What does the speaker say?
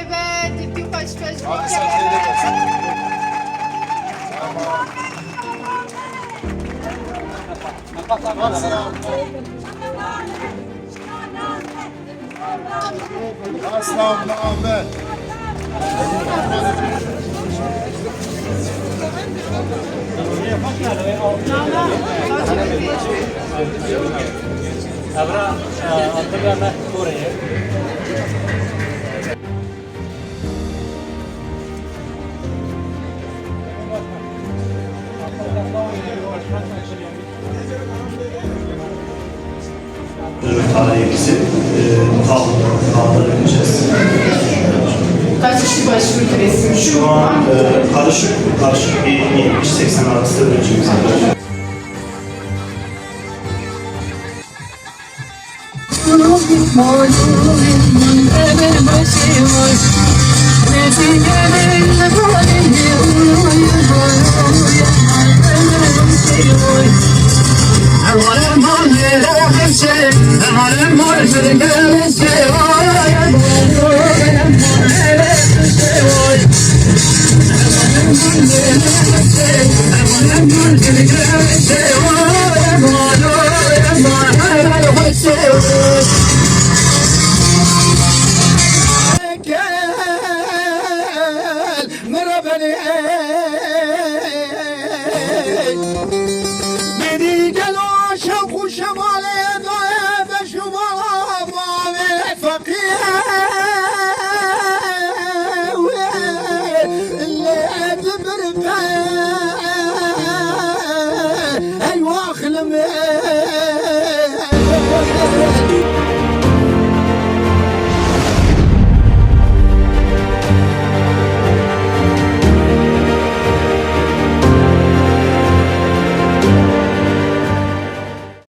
Evet, iki baş baş. Abi sen de gelsin. Aslan Ahmet. Abra, antara nak kurang. Tarihimizi kaldıracağız. Kaç kişi başvurdu resim? Şu an karışık bir 70-80 arası öğrencimiz var. Morning,